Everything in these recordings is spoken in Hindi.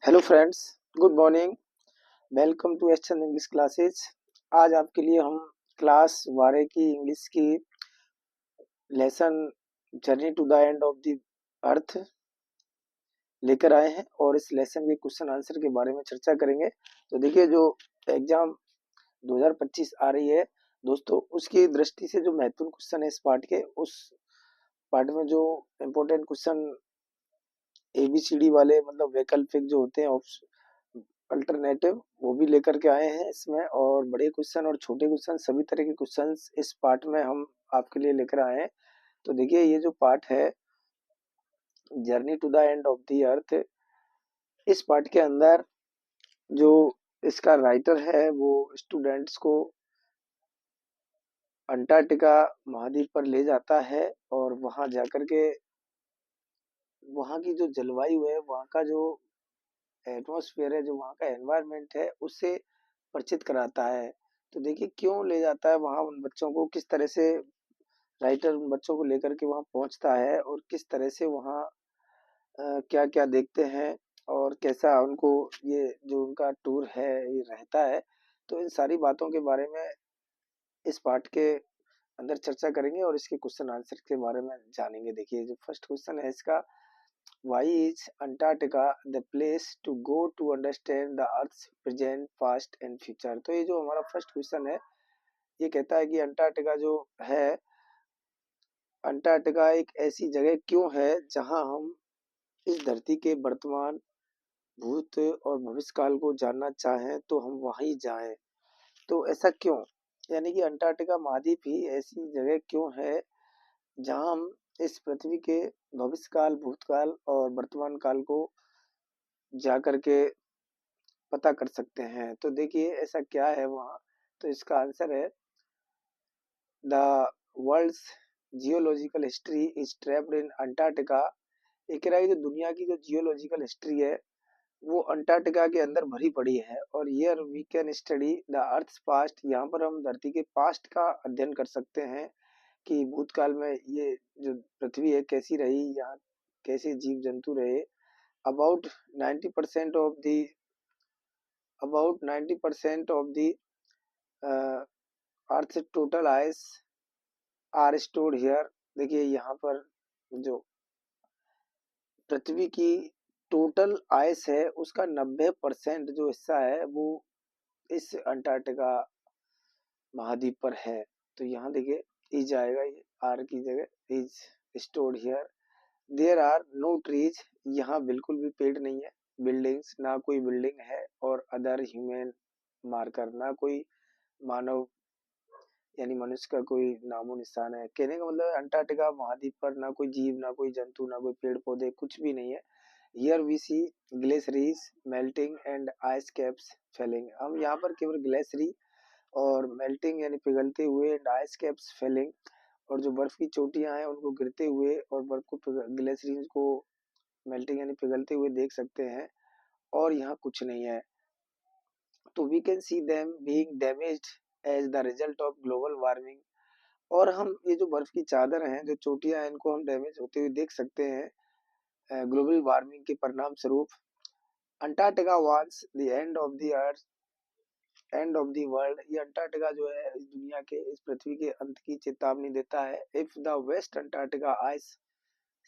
Hello friends, good morning. Welcome to H English classes. आज आपके लिए हम क्लास 12 की इंग्लिश की lesson journey to the end of the earth लेकर आए हैं और इस लेसन के क्वेश्चन आंसर के बारे में चर्चा करेंगे। तो देखिए, जो एग्जाम 2025 आ रही है दोस्तों, उसकी दृष्टि से जो महत्वपूर्ण क्वेश्चन है इस पार्ट के, उस पार्ट में जो इम्पोर्टेंट क्वेश्चन एबीसीडी वाले मतलब वैकल्पिक जो होते हैं अल्टरनेटिव, वो भी लेकर के आए हैं इसमें। और बड़े क्वेश्चन और छोटे क्वेश्चन सभी तरह के क्वेश्चंस इस पार्ट में हम आपके लिए लेकर आए हैं। तो देखिए, ये जो पार्ट है journey to the end of the earth, इस पार्ट के अंदर जो इसका राइटर है वो स्टूडेंट्स को अंटार्कटिका महाद्वीप पर ले जाता है और वहां जाकर के वहां की जो जलवायु है, वहां का जो एटमॉस्फेयर है, जो वहाँ का एनवायरनमेंट है, उससे परिचित कराता है। तो देखिए, क्यों ले जाता है वहाँ उन बच्चों को, किस तरह से राइटर उन बच्चों को लेकर के वहाँ पहुँचता है और किस तरह से वहाँ क्या क्या देखते हैं और कैसा उनको ये जो उनका टूर है ये रहता है। तो इन सारी बातों के बारे में इस पार्ट के अंदर चर्चा करेंगे और इसके क्वेश्चन आंसर के बारे में जानेंगे। देखिए, जो फर्स्ट क्वेश्चन है इसका, Why is Antarctica the place to go to understand the Earth's present, past and future? तो ये जो हमारा फर्स्ट क्वेश्चन है, ये कहता है कि अंटार्कटिका जो है, अंटार्कटिका एक ऐसी जगह क्यों है जहां हम इस धरती के वर्तमान, भूत और भविष्य काल को जानना चाहें तो हम वहीं जाएं। तो ऐसा क्यों, यानी कि अंटार्कटिका महाद्वीप ही ऐसी जगह क्यों है जहां हम इस पृथ्वी के भविष्य काल, भूतकाल और वर्तमान काल को जा करके पता कर सकते हैं। तो देखिए, ऐसा क्या है वहाँ। तो इसका आंसर है, the world's geological history is trapped in Antarctica. ये कह रहा है कि जो दुनिया की जो जियोलॉजिकल हिस्ट्री है वो अंटार्कटिका के अंदर भरी पड़ी है। और here we can study the earth's past, यहाँ पर हम धरती के पास्ट का अध्ययन कर सकते हैं कि भूतकाल में ये जो पृथ्वी है कैसी रही, यहाँ कैसे जीव जंतु रहे। About 90% of the about 90% of the earth total ice are stored here. देखिए, यहाँ पर जो पृथ्वी की टोटल आइस है उसका 90% जो हिस्सा है वो इस अंटार्कटिका महाद्वीप पर है। तो यहाँ देखिए, इज आएगा, ये आर की जगह is stored here. There are no trees, यहाँ बिल्कुल भी पेड़ नहीं है। बिल्डिंग्स, ना कोई बिल्डिंग है। और अदर ह्यूमन मार्कर, ना कोई मानव यानी मनुष्य का कोई नामो निशान है। कहने का मतलब है अंटार्कटिका महाद्वीप पर ना कोई जीव, ना कोई जंतु, ना कोई पेड़ पौधे, कुछ भी नहीं है। Here we see glaciers melting and ice caps failing. हम यहाँ पर केवल ग्लेशियरी और मेल्टिंग यानी पिघलते हुए एंड आइस कैप्स फेलिंग, और जो बर्फ की चोटियां हैं उनको गिरते हुए और बर्फ को ग्लेशियरीज को मेल्टिंग यानी पिघलते हुए देख सकते हैं। और यहाँ कुछ नहीं है। तो we can see them being damaged as the result of global warming. और हम ये जो बर्फ की चादर हैं, जो चोटियां हैं, इनको हम डैमेज होते हुए देख सकते हैं ग्लोबल वार्मिंग के परिणाम स्वरूप। Antarctica was the end of the earth, and of the world. ये अंटार्कटिका जो है इस दुनिया के, इस पृथ्वी के अंत की चेतावनी देता है। If the West Antarctica ice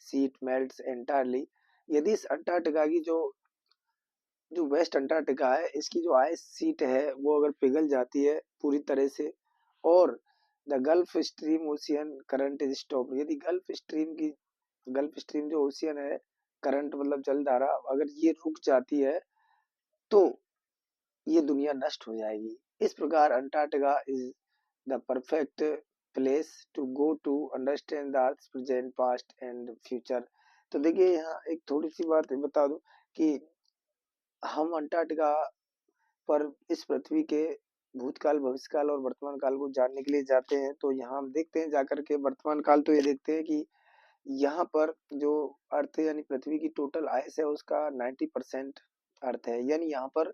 sheet melts entirely, यदि इस अंटार्कटिका की जो जो वेस्ट अंटार्कटिका है, इसकी जो आइस शीट है वो अगर पिघल जाती है पूरी तरह से, और the gulf stream ocean current is stop, यदि गल्फ स्ट्रीम जो ओशियन है, करंट मतलब जल धारा, अगर ये रुक जाती है तो ये दुनिया नष्ट हो जाएगी। इस प्रकार Antarctica is the perfect place to go to understand the earth present, past and future. तो देखिए, यहाँ एक थोड़ी सी बात बता दूं कि हम अंटार्कटिका पर इस पृथ्वी के भूतकाल, भविष्यकाल और वर्तमान काल को जानने के लिए जाते हैं। तो यहाँ हम देखते हैं जाकर के वर्तमान काल, तो ये देखते हैं कि यहाँ पर जो अर्थ यानी पृथ्वी की टोटल आयस है उसका 90% अर्थ है, यानी यहाँ पर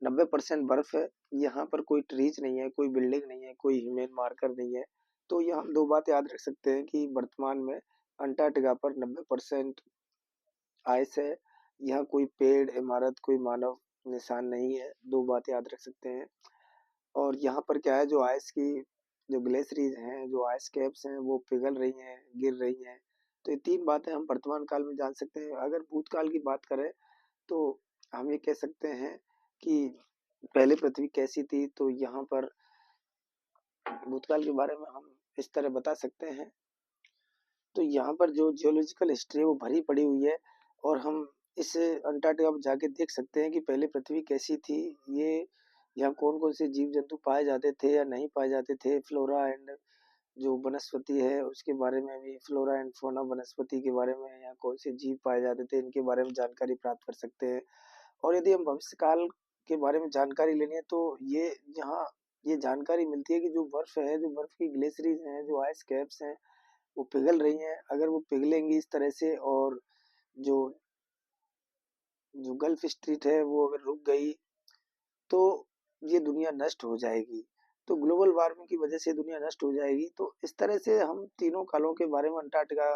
90% बर्फ है। यहाँ पर कोई ट्रीज नहीं है, कोई बिल्डिंग नहीं है, कोई ह्यूमन मार्कर नहीं है। तो यहाँ हम दो बात याद रख सकते हैं कि वर्तमान में अंटार्कटिका पर 90% आइस है, यहाँ कोई पेड़, इमारत, कोई मानव निशान नहीं है। दो बातें याद रख सकते हैं। और यहाँ पर क्या है, जो आइस की जो ग्लेशियरीज हैं, जो आइस कैप्स हैं, वो पिघल रही हैं, गिर रही हैं। तो ये तीन बातें हम वर्तमान काल में जान सकते हैं। अगर भूतकाल की बात करें तो हम ये कह सकते हैं कि पहले पृथ्वी कैसी थी। तो यहाँ पर भूतकाल के बारे में हम इस तरह बता सकते हैं। तो यहाँ पर जो जियोलॉजिकल हिस्ट्री है वो भरी पड़ी हुई है, और हम इस अंटार्कटिका में जाके देख सकते हैं कि पहले पृथ्वी कैसी थी। ये यहाँ कौन कौन से जीव जंतु पाए जाते थे या नहीं पाए जाते थे। फ्लोरा एंड जो वनस्पति है उसके बारे में भी, फ्लोरा एंड फौना वनस्पति के बारे में, यहाँ कौन से जीव पाए जाते थे, इनके बारे में जानकारी प्राप्त कर सकते हैं। और यदि हम भविष्य काल के बारे में जानकारी लेनी है तो ये यहाँ ये जानकारी मिलती है कि जो बर्फ है, जो बर्फ की ग्लेशियरीज हैं, जो आइस कैप्स हैं, वो पिघल रही हैं। अगर वो पिघलेंगी इस तरह से, और जो जो गल्फ स्ट्रीट है वो अगर रुक गई, तो ये दुनिया नष्ट हो जाएगी। तो ग्लोबल वार्मिंग की वजह से दुनिया नष्ट हो जाएगी। तो इस तरह से हम तीनों कालों के बारे में अंटार्कटिका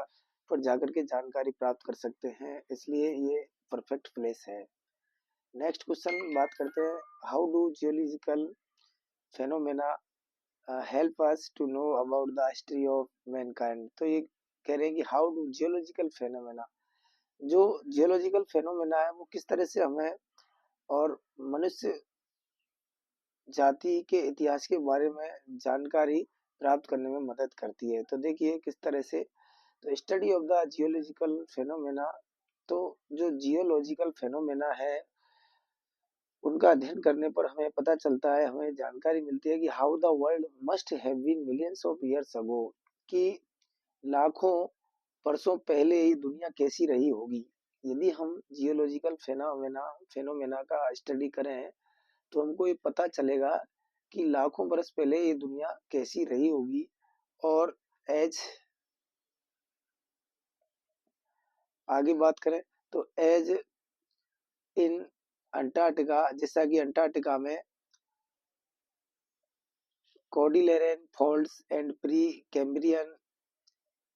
पर जाकर के जानकारी प्राप्त कर सकते हैं, इसलिए ये परफेक्ट प्लेस है। नेक्स्ट क्वेश्चन बात करते हैं, how do geological phenomena help us to know about the history of mankind. तो ये कह रहे हैं कि हाउ डू जियोलॉजिकल फेनोमेना, जो जियोलॉजिकल फेनोमेना है वो किस तरह से हमें और मनुष्य जाति के इतिहास के बारे में जानकारी प्राप्त करने में मदद करती है। तो देखिए किस तरह से, तो study of the geological phenomena, तो जो जियोलॉजिकल फेनोमेना है उनका अध्ययन करने पर हमें पता चलता है, हमें जानकारी मिलती है कि how the world must have been millions of years ago, कि लाखों वर्षों पहले ये दुनिया कैसी रही होगी। यदि हम जियोलॉजिकल फेनोमेना फेनोमेना का स्टडी करें तो हमको ये पता चलेगा कि लाखों बरस पहले ये दुनिया कैसी रही होगी। और एज आगे बात करें तो एज इन अंटार्कटिका, जैसा कि अंटार्कटिका में Cordilleran folds and Precambrian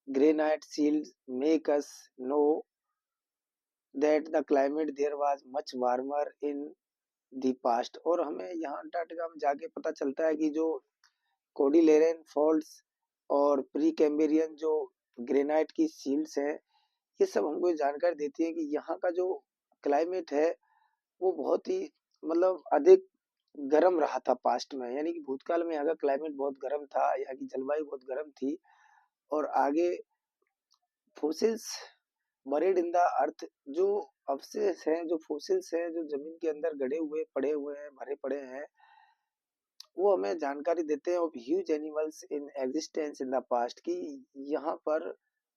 granite shield make us know that the climate there was much warmer in the past. और हमें यहाँ अंटार्कटिका में जाके पता चलता है कि जो कोडिलेरन फॉल्ट्स और प्री कैम्ब्रियन जो ग्रेनाइट की शील्ड्स हैं, ये सब हमको ये जानकारी देती है कि यहाँ का जो क्लाइमेट है वो बहुत ही मतलब अधिक गर्म रहा था पास्ट में। यानी कि भूतकाल में यहाँ का क्लाइमेट बहुत गर्म था, यहाँ की जलवायु बहुत गर्म थी। और आगे fossils buried in the earth, जो अवशेष हैं, जो फोसिल्स हैं, जो जमीन के अंदर गड़े हुए पड़े हुए हैं, भरे पड़े हैं, वो हमें जानकारी देते हैं of huge animals in existence in the past, कि यहाँ पर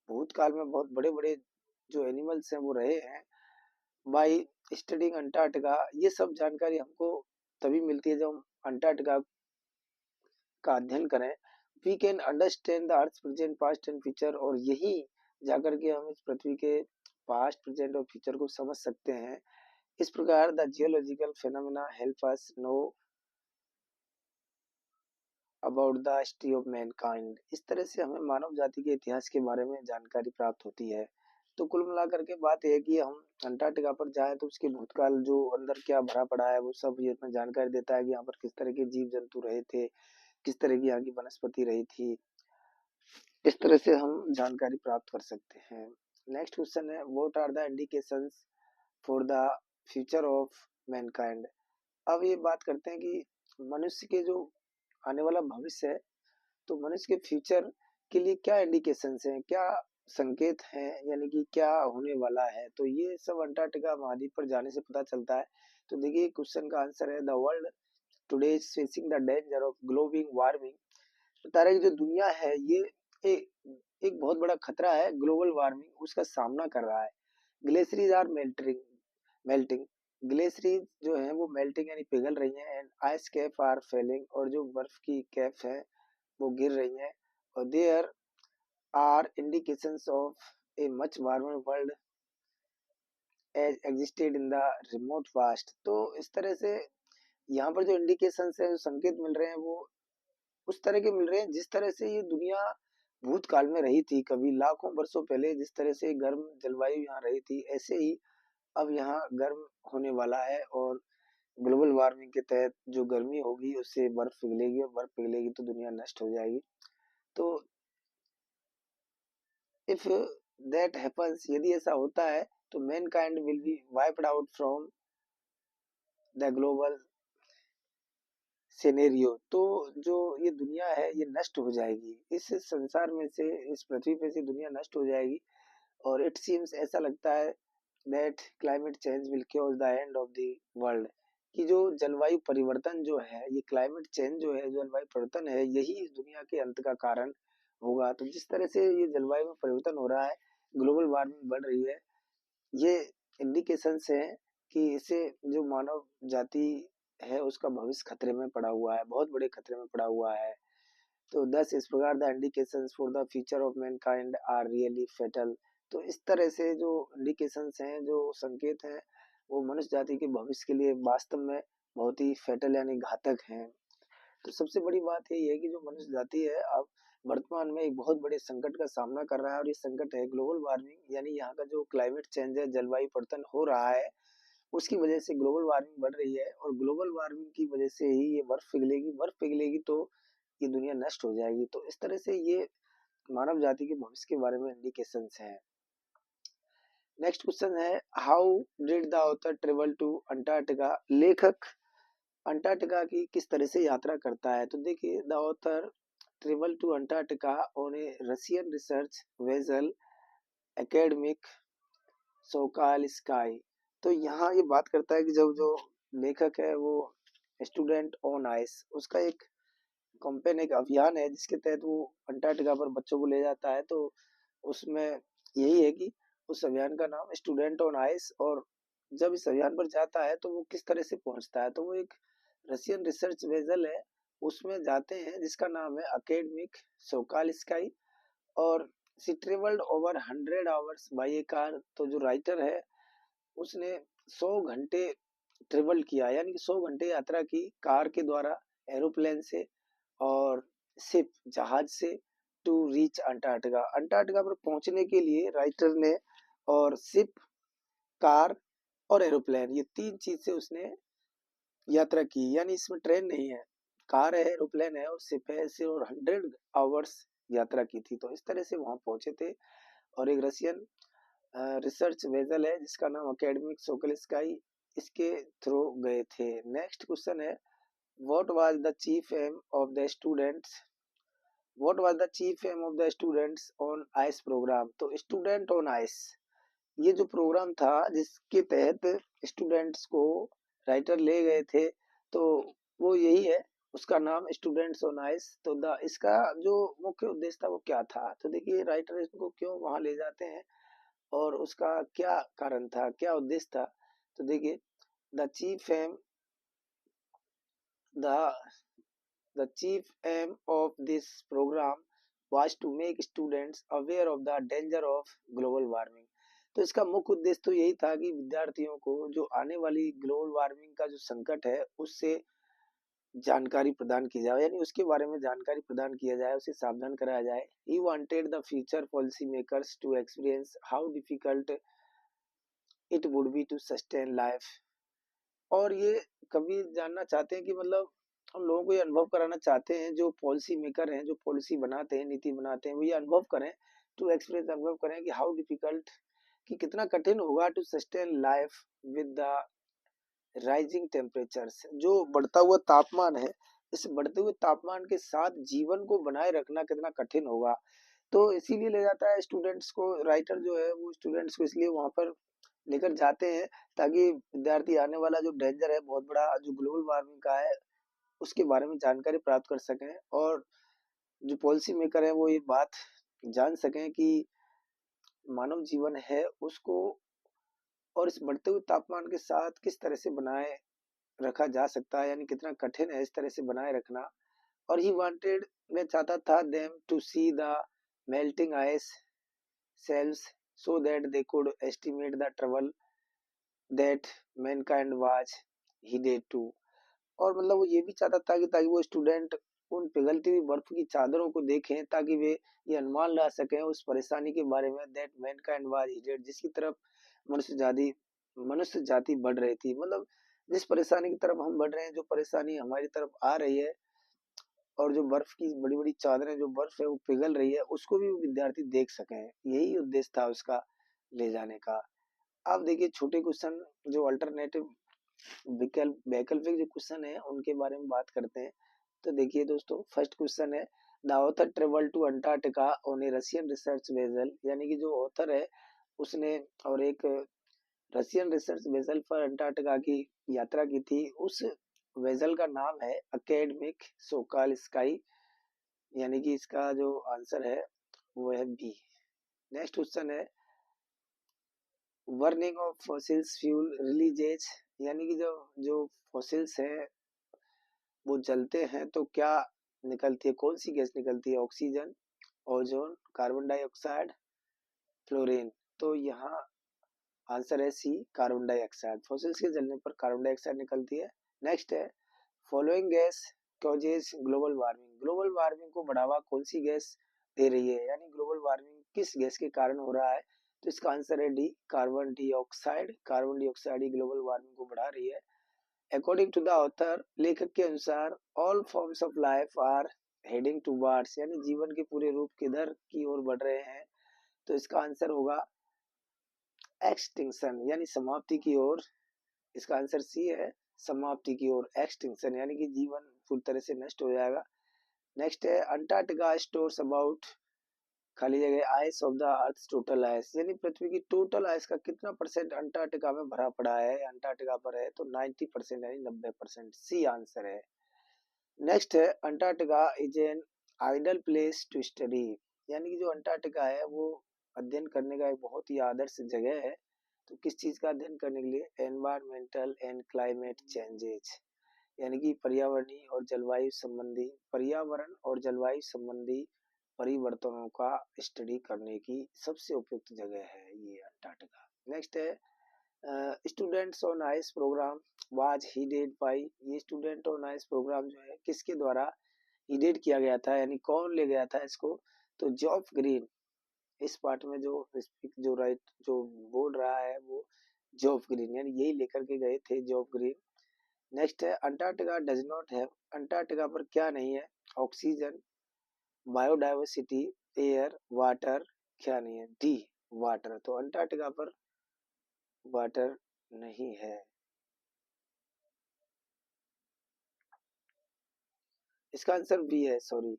भूतकाल में बहुत बड़े बड़े जो एनिमल्स हैं वो रहे हैं। बाय स्टडिंग अंटार्कटिका, ये सब जानकारी हमको तभी मिलती है जब हम अंटार्कटिका का अध्ययन करें। We can understand the earth present past and future, और यही जाकर के हम इस पृथ्वी के पास्ट प्रेजेंट और फ्यूचर को समझ सकते हैं। इस प्रकार the geological phenomena help us know about the history of Mankind. इस तरह से हमें मानव जाति के इतिहास के बारे में जानकारी प्राप्त होती है। तो कुल मिलाकर के बात यह है कि हम अंटार्कटिका पर जाएं तो उसके भूतकाल जो अंदर क्या भरा पड़ा है वो सब ये हमें जानकारी देता है कि यहाँ पर किस तरह के जीव जंतु रहे थे, किस तरह की यहाँ की वनस्पति रही थी। इस तरह से हम जानकारी प्राप्त कर सकते हैं। नेक्स्ट क्वेश्चन है, what are the indications for the future of mankind. अब ये बात करते हैं कि मनुष्य के जो आने वाला भविष्य है, तो मनुष्य के फ्यूचर के लिए क्या इंडिकेशंस हैं, क्या संकेत हैं, यानी कि क्या होने वाला है। तो ये सब अंटार्कटिका महाद्वीप पर जाने से पता चलता है। तो देखिए क्वेश्चन का आंसर है, the world today is facing the danger of global warming. बता रहे कि जो दुनिया है ये एक बहुत बड़ा खतरा है, ग्लोबल वार्मिंग उसका सामना कर रहा है। ग्लेशियर्स आर मेल्टिंग, ग्लेशियर्स जो है वो मेल्टिंग यानी पिघल रही हैं, and ice cap are failing, और जो बर्फ की कैप है वो गिर रही हैं। और there are indications of a much warmer world as existed in the remote past. तो इस तरह से यहाँ पर जो इंडिकेशंस है, जो संकेत मिल रहे हैं, वो उस तरह के मिल रहे हैं जिस तरह से ये दुनिया भूतकाल में रही थी, कभी लाखों वर्षों पहले जिस तरह से गर्म जलवायु यहाँ रही थी, ऐसे ही अब यहाँ गर्म होने वाला है और ग्लोबल वार्मिंग के तहत जो गर्मी होगी उससे बर्फ पिघलेगी और बर्फ पिघलेगी तो दुनिया नष्ट हो जाएगी। तो इफ दैट हैपन्स, यदि ऐसा होता है तो Mankind will be wiped out from the global scenario. तो जो ये दुनिया है ये नष्ट हो जाएगी, इस संसार में से, इस पृथ्वी पे से दुनिया नष्ट हो जाएगी। और इट सीम्स, ऐसा लगता है, that climate change will chaos the end of the world, कि जो जलवायु परिवर्तन जो है, ये क्लाइमेट चेंज जो है, जलवायु परिवर्तन है, यही इस दुनिया के अंत का कारण होगा। तो जिस तरह से ये जलवायु में परिवर्तन हो रहा है, ग्लोबल वार्मिंग बढ़ रही है, ये इंडिकेशंस हैं कि इससे जो मानव जाति है उसका भविष्य खतरे में पड़ा हुआ है, बहुत बड़े खतरे में पड़ा हुआ है। तो दस इस प्रकार the indications for the future of mankind are really fatal. तो इस तरह से जो इंडिकेशंस हैं, जो संकेत हैं, वो मनुष्य जाति के भविष्य के लिए वास्तव में बहुत ही फेटल यानी घातक हैं। तो सबसे बड़ी बात यही है कि जो मनुष्य जाति है अब वर्तमान में एक बहुत बड़े संकट का सामना कर रहा है, और ये संकट है ग्लोबल वार्मिंग, यानी यहाँ का जो क्लाइमेट चेंज है, जलवायु परिवर्तन हो रहा है, उसकी वजह से ग्लोबल वार्मिंग बढ़ रही है। और ग्लोबल वार्मिंग की वजह से ही ये बर्फ पिघलेगी, बर्फ पिघलेगी तो ये दुनिया नष्ट हो जाएगी। तो इस तरह से ये मानव जाति के भविष्य के बारे में इंडिकेशंस हैं। नेक्स्ट क्वेश्चन है, how did the author travel to Antarctica. लेखक अंटार्कटिका की किस तरह से यात्रा करता है। तो देखिए, the author travel to Antarctica on a Russian research vessel Akademik Shokalskiy. तो यहाँ ये बात करता है कि जब जो लेखक है वो स्टूडेंट ऑन आइस, उसका एक कैंपेन, एक अभियान है जिसके तहत वो अंटार्कटिका पर बच्चों को ले जाता है। तो उसमें यही है कि उस अभियान का नाम स्टूडेंट ऑन आइस। और जब इस अभियान पर जाता है तो वो किस तरह से पहुंचता है, तो वो एक रशियन रिसर्च वेसल है उसमें जाते हैं जिसका नाम है अकेडमिक सोकाल स्काई। और she travelled over 100 hours by A car. तो जो राइटर है उसने 100 घंटे ट्रेवल किया, यानी कि 100 घंटे यात्रा की कार के द्वारा, एरोप्लेन से और शिप जहाज से, टू रीच अंटार्कटिका। अंटार्कटिका पर पहुंचने के लिए राइटर ने, और शिप, कार और एरोप्लेन, ये तीन चीज से उसने यात्रा की। यानी इसमें ट्रेन नहीं है, कार है, एरोप्लेन है और शिप है, ऐसे और 100 आवर्स यात्रा की थी। तो इस तरह से वहां पहुंचे थे। और एक रशियन रिसर्च वेसल है जिसका नाम अकेडमिक सोकल स्काई, इसके थ्रू गए थे। नेक्स्ट क्वेश्चन है, what was the chief aim of the students, what was the chief aim of the students on ice programme. तो स्टूडेंट ऑन आइस, ये जो प्रोग्राम था जिसके तहत स्टूडेंट्स को राइटर ले गए थे, तो वो यही है, उसका नाम स्टूडेंट्स ऑन आइस। तो द इसका जो मुख्य उद्देश्य था वो क्या था। तो देखिए, राइटर इसको क्यों वहां ले जाते हैं और उसका क्या कारण था, क्या उद्देश्य था। तो देखिए, the chief am the the chief aim of this program was to make students aware of the danger of global warming। तो इसका मुख्य उद्देश्य तो यही था कि विद्यार्थियों को जो आने वाली ग्लोबल वार्मिंग का जो संकट है उससे जानकारी प्रदान की जाए, यानी उसके बारे में जानकारी प्रदान किया जाए, उसे सावधान कराया जाए। He wanted the future policy makers to experience how difficult it would be to sustain life। और ये कभी जानना चाहते हैं कि मतलब हम लोगों को ये अनुभव कराना चाहते हैं, जो पॉलिसी मेकर हैं, जो पॉलिसी बनाते हैं, नीति बनाते हैं, वो ये अनुभव करें, टू एक्सपीरियंस, अनुभव करें कि हाउ डिफिकल्ट, कि कितना कठिन होगा, to sustain life with the rising temperatures, जो बढ़ता हुआ तापमान है, इस बढ़ते हुए तापमान के साथ जीवन को बनाए रखना कितना कठिन होगा। तो इसीलिए ले जाता है स्टूडेंट्स को, राइटर जो है वो स्टूडेंट्स को इसलिए वहां पर लेकर जाते हैं ताकि विद्यार्थी आने वाला जो डेंजर है बहुत बड़ा, जो ग्लोबल वार्मिंग का है, उसके बारे में जानकारी प्राप्त कर सकें। और जो पॉलिसी मेकर है वो ये बात जान सकें कि मानव जीवन है उसको, और इस बढ़ते हुए तापमान के साथ किस तरह से बनाए रखा जा सकता है, यानी कितना कठिन है इस तरह से बनाए रखना। और ही वांटेड, मैं चाहता था, them to see the melting ice shelves so that they could estimate the trouble that mankind was headed to। और मतलब वो ये भी चाहता था कि ताकि वो स्टूडेंट उन पिघलती हुई बर्फ की चादरों को देखें ताकि वे ये अनुमान लगा सकें उस परेशानी के बारे में, दैट मैनकाइंड वाज headed, जिसकी तरफ मनुष्य जाति मनुष्य जाति बढ़ रही थी। मतलब जिस परेशानी की तरफ हम बढ़ रहे हैं, जो परेशानी हमारी तरफ आ रही है, और जो बर्फ की बड़ी बड़ी चादरें, जो बर्फ है वो पिघल रही है, उसको भी वो विद्यार्थी देख सकें, यही उद्देश्य था उसका ले जाने का। आप देखिए छोटे क्वेश्चन, जो अल्टरनेटिव वैकल्पिक जो क्वेश्चन है उनके बारे में बात करते हैं। तो देखिए दोस्तों, फर्स्ट क्वेश्चन है, the author travel to Antarctica on a Russian research vessel, यानी कि जो ऑथर है उसने और एक रशियन रिसर्च वेसल पर अंटार्कटिका की यात्रा की थी। उस वेसल का नाम है अकेडमिक सोकाल स्काई, यानी कि इसका जो आंसर है वो है बी। नेक्स्ट क्वेश्चन है, burning of fossils fuel releases, यानी कि जो जो फॉसिल्स है वो जलते हैं तो क्या निकलती है, कौन सी गैस निकलती है, oxygen, ozone, carbon dioxide, fluorine. तो यहाँ आंसर है सी, कार्बन डाइऑक्साइड। फॉसिल्स के जलने पर कार्बन डाइऑक्साइड निकलती है। नेक्स्ट है, following gas causes global warming, global warming को बढ़ावा कौन सी गैस दे रही है, यानी ग्लोबल वार्मिंग किस गैस के कारण हो रहा है। तो इसका आंसर है D, carbon dioxide. Carbon dioxide ही ग्लोबल वार्मिंग को बढ़ा रही है। अकॉर्डिंग टू द ऑथर, लेखक के अनुसार, all forms of life are heading towards, यानी जीवन के पूरे रूप किधर की ओर बढ़ रहे हैं। तो इसका आंसर होगा एक्सटिंक्शन, यानी समाप्ति की ओर। इसका आंसर सी है, समाप्ति की ओर, एक्सटिंक्शन, यानी कि जीवन पूरी तरह से नष्ट हो जाएगा। नेक्स्ट है, अंटार्कटिका स्टोर्स अबाउट, खाली जगह, ice of the earth total ice, यानी पृथ्वी की टोटल आइस का कितना परसेंट अंटार्कटिका में भरा पड़ा है, अंटार्कटिका पर है। तो 90%, यानी 90%, सी आंसर है। नेक्स्ट है, Antarctica is an ideal place to study, यानी कि जो अंटार्कटिका है वो अध्ययन करने का एक बहुत ही आदर्श जगह है। तो किस चीज का अध्ययन करने के लिए, एनवायरमेंटल एंड क्लाइमेट चेंजेज, यानी कि पर्यावरण और जलवायु संबंधी परिवर्तनों का स्टडी करने की सबसे उपयुक्त जगह है ये अंटार्कटिका। नेक्स्ट है, students on ice program was headed by, ये स्टूडेंट ऑन आइस प्रोग्राम जो है किसके द्वारा हीडेड किया गया था, यानी कौन ले गया था इसको। तो जॉफ ग्रीन, इस पार्ट में जो जो राइट जो बोल रहा है वो जॉफ ग्रीन, यानी यही लेकर के गए थे जॉफ ग्रीन। नेक्स्ट है, Antarctica does not have, Antarctica पर क्या नहीं है, ऑक्सीजन, बायोडाइवर्सिटी, एयर, वाटर, क्या नहीं है, डी, वाटर। तो अंटार्कटिका पर वाटर नहीं है। इसका आंसर बी है, सॉरी,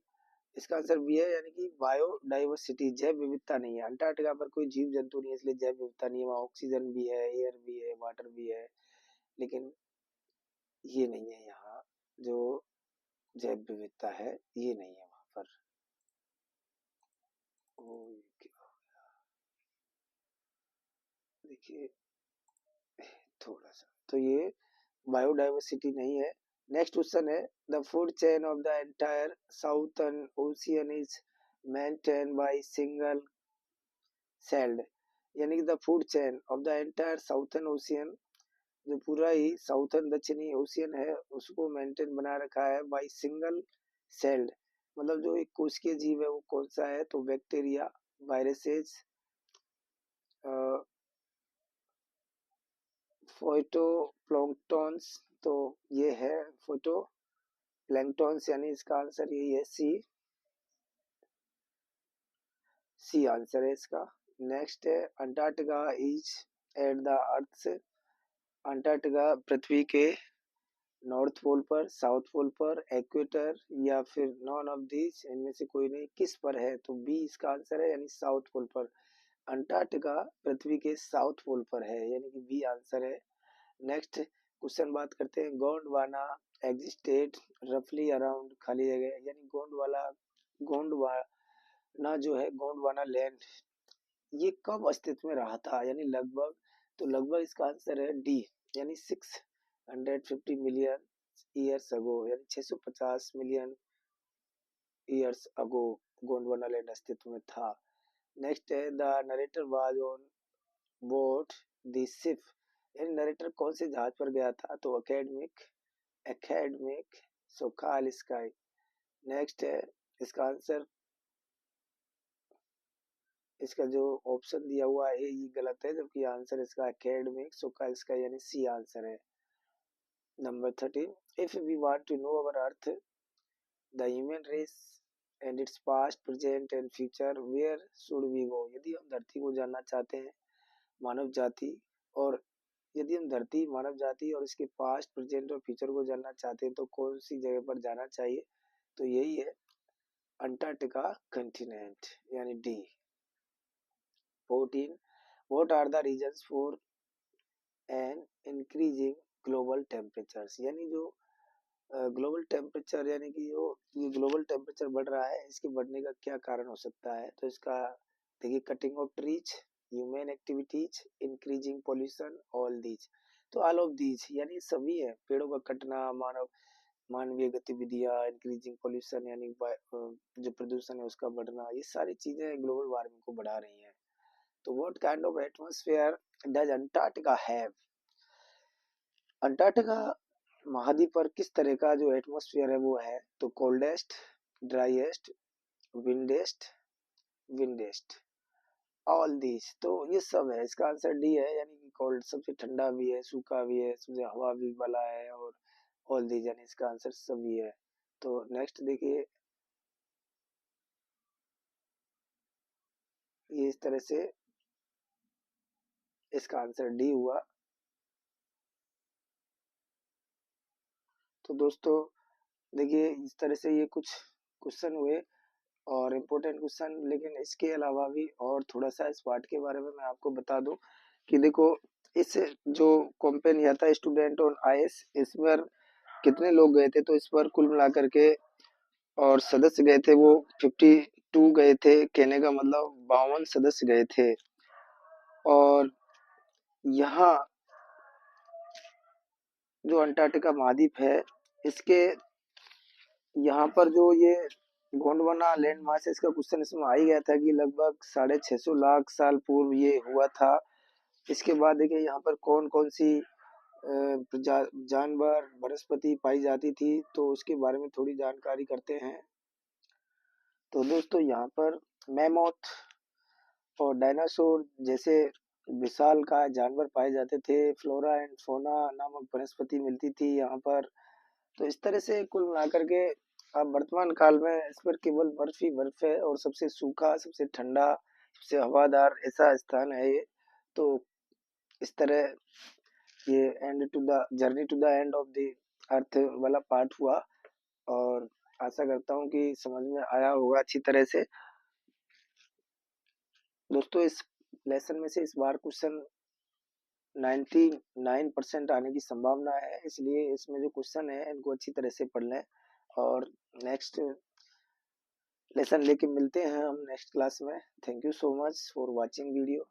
इसका आंसर बी है, यानी कि बायोडाइवर्सिटी, जैव विविधता नहीं है। अंटार्कटिका पर कोई जीव जंतु नहीं है, इसलिए जैव विविधता नहीं है। वहाँ ऑक्सीजन भी है, एयर भी है, वाटर भी है, लेकिन ये नहीं है यहाँ, जो जैव विविधता है ये नहीं है वहां पर। देखिए थोड़ा सा, तो ये बायोडाइवर्सिटी नहीं है। नेक्स्ट क्वेश्चन है, the food chain of the entire southern ocean is maintain by single celled, यानी कि the food chain of the entire southern ocean, जो पूरा ही साउथर्न दक्षिणी ओशियन है उसको मेंटेन बना रखा है बाय सिंगल सेल्ड, मतलब जो एक कोशिकीय जीव है वो कौन सा है। तो बैक्टीरिया, वायरसेस, फोटोप्लैंक्टन्स, तो ये है फोटोप्लैंक्टन्स, यानी इसका आंसर यही है सी, सी आंसर है इसका। नेक्स्ट है, Antarctica is at the earth, Antarctica पृथ्वी के नॉर्थ पोल पर, साउथ पोल पर, इक्वेटर, या फिर नॉन ऑफ दिस, इनमें से कोई नहीं, किस पर है। तो बी इसका आंसर है, यानी साउथ पोल पर। अंटार्कटिका पृथ्वी के साउथ पोल पर है, यानी कि बी आंसर है। नेक्स्ट क्वेश्चन बात करते हैं, गोंडवाना एग्जिस्टेड रफली अराउंड, खाली जगह, यानी गोंडवाना जो है, गोंडवाना लैंड, ये कब अस्तित्व में रहा था, यानी लगभग। तो लगभग इसका आंसर है डी, यानी 650 मिलियन ईयर्स अगो, यानी 650 million years ago Gondwana land अस्तित्व में था। नेक्स्ट है, the narrator was on boat the ship, यानी नरेटर कौन से जहाज पर गया था। तो एकेडमिक सोकाल स्काई। नेक्स्ट है, इसका आंसर इसका जो ऑप्शन दिया हुआ है ये गलत है, जबकि आंसर इसका एकेडमिक्स होगा, इसका यानी सी आंसर है। Number 13, if we want to know our earth the human race and its past present and future where should we go. यदि हम धरती को जानना चाहते हैं, मानव जाति, और यदि हम धरती, मानव जाति और इसके पास्ट प्रेजेंट और फ्यूचर को जानना चाहते हैं तो कौन सी जगह पर जाना चाहिए? तो यही है अंटार्कटिका कंटिनेंट, यानी D. 14, what are the reasons for an increasing global temperatures, यानी जो ग्लोबल टेम्परेचर, यानी कि जो ये ग्लोबल टेम्परेचर बढ़ रहा है, इसके बढ़ने का क्या कारण हो सकता है? तो इसका देखिए, cutting of trees, human activities, increasing pollution, all these. तो ऑल ऑफ दीज यानी सभी है, पेड़ों का कटना, मानवीय गतिविधियां, इंक्रीजिंग पॉल्यूशन यानी जो प्रदूषण है उसका बढ़ना, ये सारी चीजें ग्लोबल वार्मिंग को बढ़ा रही हैं। तो what kind of atmosphere does Antarctica have? Antarctica महाद्वीप पर किस तरह का जो एटमॉस्फेयर है वो है? तो कोल्डेस्ट, ड्राईएस्ट, विंडेस्ट, विंडेस्ट, ऑल दिस। तो ये सब है, इसका आंसर डी है, यानी कि कोल्ड सबसे ठंडा भी है, सूखा भी है, सबसे हवा भी वाला है, और ऑल दिस यानी इसका आंसर सभी है। तो नेक्स्ट देखिए, ये इस तरह से इसका आंसर डी हुआ। तो दोस्तों देखिए, इस तरह से ये कुछ क्वेश्चन हुए और इम्पोर्टेंट क्वेश्चन, लेकिन इसके अलावा भी और थोड़ा सा इस पार्ट के बारे में मैं आपको बता दूं कि देखो, इस जो कंपेन किया था स्टूडेंट ऑन आईएएस, इस पर कितने लोग गए थे? तो इस पर कुल मिलाकर के और सदस्य गए थे वो 52 गए थे, कहने का मतलब 52 सदस्य गए थे। और यहाँ जो अंटार्कटिका महाद्वीप है, इसके यहाँ पर जो ये गोंडवाना लैंड मास है, इसका क्वेश्चन इसमें आ ही गया था कि लगभग 650 लाख साल पूर्व ये हुआ था। इसके बाद देखिए, यहाँ पर कौन कौन सी जानवर, वनस्पति पाई जाती थी, तो उसके बारे में थोड़ी जानकारी करते हैं। तो दोस्तों यहाँ पर मैमोथ और डायनासोर जैसे विशालकाय जानवर पाए जाते थे, फ्लोरा एंड फोना नामक वनस्पति मिलती थी यहाँ पर। तो इस तरह से कुल मिलाकर के अब वर्तमान काल में इस पर केवल बर्फ ही बर्फ है, और सबसे सूखा, सबसे ठंडा, सबसे हवादार ऐसा स्थान है ये। तो इस तरह ये end to the journey to the end of the earth वाला पार्ट हुआ, और आशा करता हूँ कि समझ में आया होगा अच्छी तरह से। दोस्तों इस लेसन में से इस बार क्वेश्चन 99% आने की संभावना है, इसलिए इसमें जो क्वेश्चन है इनको अच्छी तरह से पढ़ लें। और नेक्स्ट लेसन लेके मिलते हैं हम नेक्स्ट क्लास में। Thank you so much for watching video.